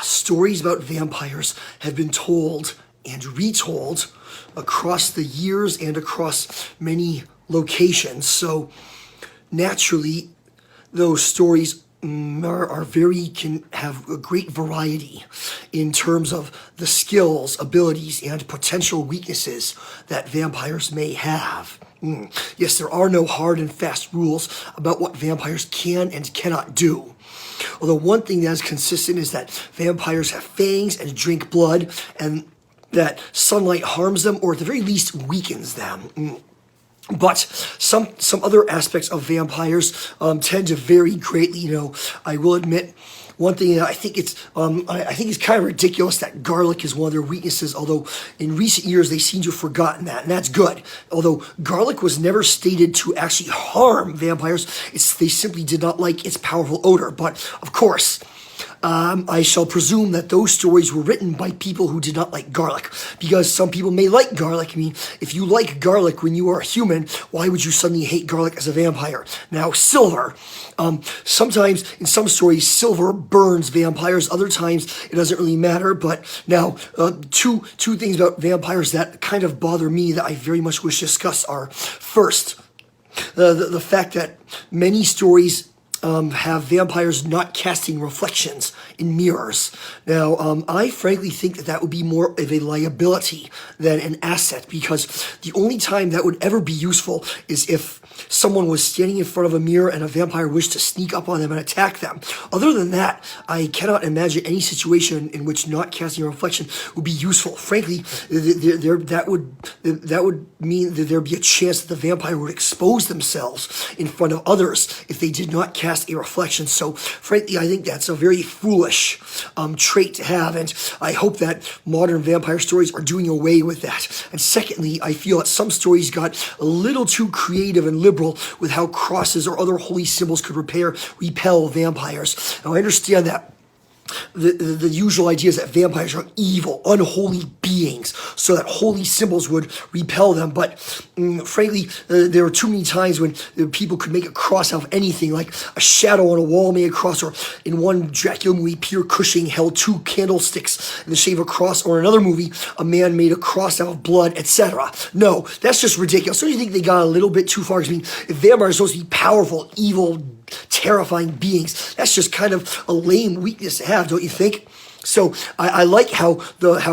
Stories about vampires have been told and retold across the years and across many locations. So naturally, those stories can have a great variety in terms of the skills, abilities, and potential weaknesses that vampires may have. Yes, there are no hard and fast rules about what vampires can and cannot do. Although one thing that is consistent is that vampires have fangs and drink blood, and that sunlight harms them, or at the very least weakens them. But some other aspects of vampires tend to vary greatly. I will admit one thing that I think it's kind of ridiculous that garlic is one of their weaknesses. Although in recent years they seem to have forgotten that, and that's good. Although garlic was never stated to actually harm vampires, they simply did not like its powerful odor. But of course, I shall presume that those stories were written by people who did not like garlic, because some people may like garlic. I mean, if you like garlic when you are a human, why would you suddenly hate garlic as a vampire? Now, silver. Sometimes in some stories, silver burns vampires. Other times, it doesn't really matter. But now, two things about vampires that kind of bother me that I very much wish to discuss are, first, the fact that many stories have vampires not casting reflections in mirrors. Now, I frankly think that would be more of a liability than an asset, because the only time that would ever be useful is if someone was standing in front of a mirror and a vampire wished to sneak up on them and attack them. Other than that, I cannot imagine any situation in which not casting a reflection would be useful. Frankly, that would mean that there'd be a chance that the vampire would expose themselves in front of others if they did not cast a reflection. So, frankly, I think that's a very foolish trait to have, and I hope that modern vampire stories are doing away with that. And secondly, I feel that some stories got a little too creative and liberal with how crosses or other holy symbols could repel vampires. Now, I understand that the usual idea is that vampires are evil, unholy beings, so that holy symbols would repel them. But frankly, there are too many times when people could make a cross out of anything, like a shadow on a wall made a cross, or in one Dracula movie, Peter Cushing held two candlesticks in the shape of a cross, or in another movie, a man made a cross out of blood, etc. No, that's just ridiculous. Don't you think they got a little bit too far? I mean, if vampires are supposed to be powerful, evil, terrifying beings, that's just kind of a lame weakness to have, don't you think? So I like how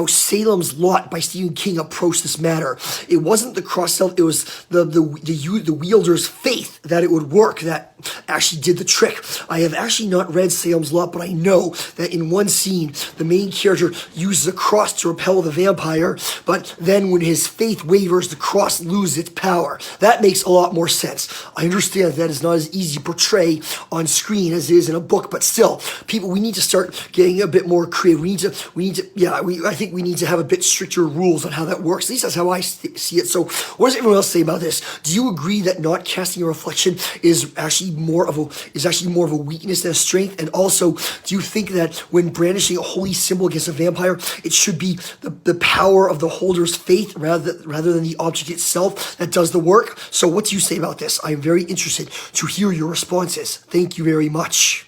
Salem's Lot by Stephen King approached this matter. It wasn't the cross itself; it was the wielder's faith that it would work that actually did the trick. I have actually not read Salem's Lot, but I know that in one scene, the main character uses a cross to repel the vampire, but then when his faith wavers, the cross loses its power. That makes a lot more sense. I understand that is not as easy to portray on screen as it is in a book, but still, people, we need to start getting a bit more creative. I think we need to have a bit stricter rules on how that works. At least that's how I see it. So what does everyone else say about this? Do you agree that not casting a reflection is actually more of a weakness than a strength? And also, do you think that when brandishing a holy symbol against a vampire, it should be the power of the holder's faith rather than the object itself that does the work? So what do you say about this? I am very interested to hear your responses. Thank you very much.